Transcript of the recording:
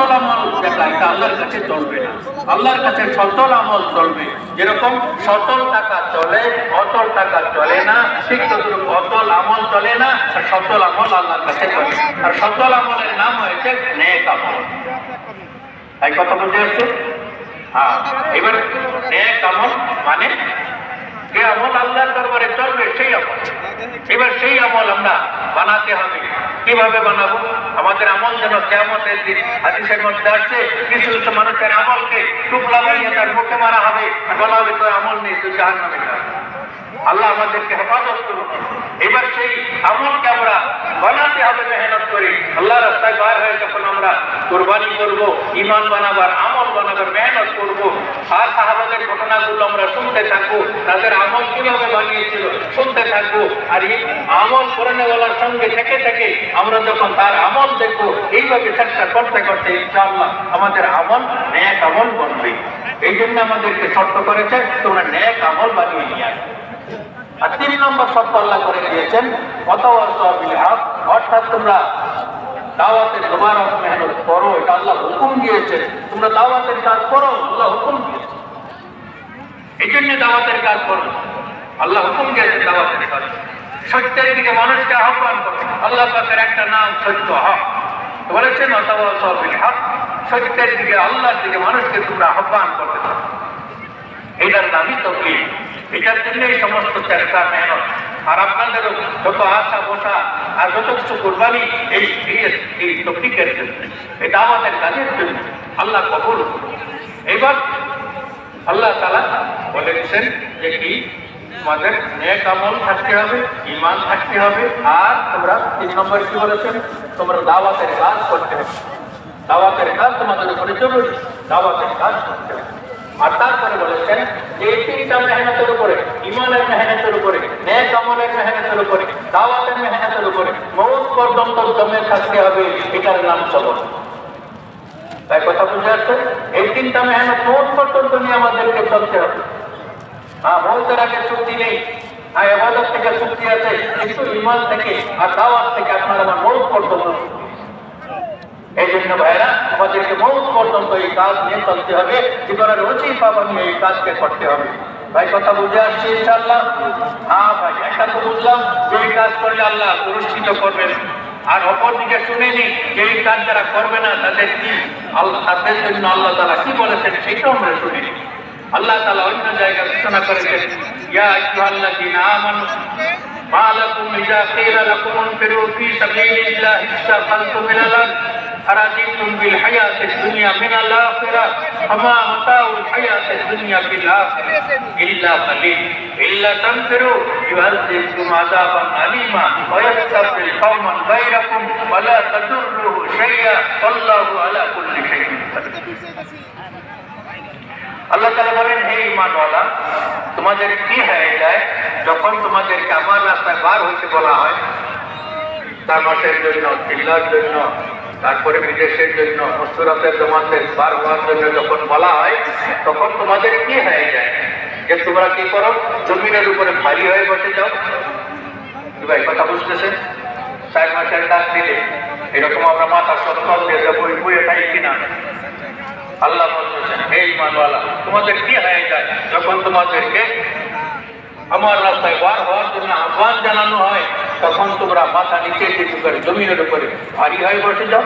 সচল আমল যেটা, এটা আল্লাহর কাছে চলবে না। আল্লাহর কাছে সচল আমল চলবে। যেরকম সচল টাকা চলে, অচল টাকা চলে না, ঠিক তদ্রুপ অচল আমল চলে না, আর সচল আমল আল্লাহর কাছে চলে। আর সচল আমলের নাম হয়েছে নেক আমল। তাই কথা বুঝে আসছে? হ্যাঁ, এবার নেক আমল মানে যে আমল আল্লাহর দরবারে চলবে সেই আমল। এবার সেই আমল আমরা বানাতে হবে। কিভাবে বানাবো? আমাদের আমল যেন কিয়ামতের দিন হাদিসের মধ্যে আসছে, কিছু কিছু মানুষের আমলকে টুকরা বানিয়ে তার মুখে মারা হবে, বলা হবে তোর আমল নেই, তুই জাহান্নামে যা। আল্লাহ আমাদেরকে হেফাজত করুন। এবার সেই আমলকে আমরা বানাতে হবে মেহনত করে। আল্লাহ রাস্তায় বার হয়ে যখন আমরা কুরবানি করব, ঈমান বানাবার, আমল বানাবার মেহনত করব, আর সাহাবাদের ঘটনাগুলো আমরা শুনতে থাকবো, তাদের আমল কিভাবে বানিয়েছিল শুনতে থাকবো। আর এই আমল করেনেওয়ালার সঙ্গে থেকে থেকে আমরা যখন তার আমল দেখবো, এইভাবে চেষ্টা করতে করতে ইনশাআল্লাহ আমাদের আমল নেক আমল বনবে। এই জন্য আমাদেরকে শর্ত করেছে তোমরা নেক আমল বানিয়ে নিয়ে আসবে। আর 3 নম্বর শর্ত আল্লাহ করে দিয়েছেন অর্থাৎ তোমরা দাওয়াতের মোবারক মেহনত করো। এটা আল্লাহ হুকুম দিয়েছেন, তোমরা দাওয়াতের কাজ করো, আল্লাহ হুকুম দিয়েছে। এই জন্য দাওয়াতের কাজ করো, আল্লাহ হুকুম দিয়েছে দাওয়াতের কাজ। সত্যের দিকে মানুষকে আহ্বান করো। আল্লাহ পাকের একটা নাম সত্য, হক বলেছেন, হক, সত্যের দিকে, আল্লাহর দিকে মানুষকে তোমরা আহ্বান করতে পারো। এটার নামই তৌহিদ। এটার জন্য এই সমস্ত চেষ্টা মেহনত। আর আপনাদেরও যত আশা বসা আর যত কিছু কোরবানি এই তৌফিকের জন্য, এই দাওয়াতের কাজের জন্য আল্লাহ কবুল। এবার আল্লাহ তাআলা বলে দিচ্ছেন যে কি তোমাদের নেক আমল থাকতে হবে, ঈমান থাকতে হবে, আর তোমরা 3 নম্বর কি বলেছেন, তোমরা দাওয়াতের কাজ করতে হবে। দাওয়াতের কাজ তোমাদের উপরে জরুরি, দাওয়াতের কাজ করতে হবে। আর তারপরে বলেছেন যে এই 3টা মেহনতের উপরে, ঈমানের মেহনতের উপরে, নেক আমলের মেহনতের উপরে, দাওয়াতের মেহনতের উপরে মওত পর্যন্ত জমে থাকতে হবে। এটার নাম সবর। তাই কথা বুঝে আসছে? এই 3টা মেহনত মওত পর্যন্ত নিয়ে আমাদেরকে চলতে হবে। মওতের আগে চুক্তি নেই, ইবাদত থেকে চুক্তি আছে, কিন্তু ঈমান থেকে আর দাওয়াত থেকে আপনার আমার মওত পর্যন্ত। এই জন্য ভাইরা আমাদেরকে মওত পর্যন্ত এই কাজ নিয়ে চলতে হবে। জীবনের ওজিফা বানিয়ে এই কাজকে করতে হবে। ভাই কথা বুঝে আসছে ইনশাআল্লাহ? হ্যাঁ ভাই, একটা তো বুঝলাম যে এই কাজ করলে আল্লাহ পুরস্কৃত করবেন। আর অপর দিকে শুনে নি যে এই কাজ যারা করবে না তাদের কি, তাদের জন্য আল্লাহ তাআলা কি বলেছেন সেটাও আমরা শুনি। আল্লাহ তাআলা অন্য জায়গায় ঘোষণা করেছেন, ইয়া আইয়ুহাল্লাযীনা আমানু মা লাকুম ইযা কিলা লাকুম ইনফিরু ফী সাবিলিল্লাহি ইসতাকালতুম ইলাল আরদ আরাদিতুম বিল হায়াতিদ দুনিয়া মিনাল আখিরাহ ফামা মাতাউল হায়াতিদ দুনিয়া ফিল আখিরাহ ইল্লা কালিল ইল্লা তানফিরু ইউআযিবকুম আযাবান আলীমা ওয়া ইয়াস্তাবদিল কওমান গায়রাকুম ওয়া লা তাদুররুহু শাইআ আল্লাহু আলা কুল্লি শাইইন কাদির। আল্লাহ তাআলা বলেন, হে ঈমানওয়ালা, তোমাদের কি হয়ে যায় যখন তোমাদেরকে আমার রাস্তায় বার হইতে বলা হয়, তামাশের জন্য, চিল্লার জন্য, তারপরে বিদেশের জন্য, মুসরাতের জমাতের বার হওয়ার জন্য যখন বলা হয়, তখন তোমাদের কি হয়ে যায় যে তোমরা কি করো, জমিনের উপরে ভারী হয়ে বসে যাও। ভাই কথা বুঝতেছেন? 4 মাসের ডাক দিলে এরকম আমরা মাথা সত্তর দিয়ে বইয়ে খাই কিনা? আল্লাহ বলতেছেন, হে ঈমানওয়ালা, তোমাদের কি হয়ে যায় যখন তোমাদেরকে আমার রাস্তায় বার হওয়ার জন্য আহ্বান জানানো হয়, তখন তোমরা মাথা নিচে দিকে জমিনের উপরে ভারী হয়ে বসে যাও।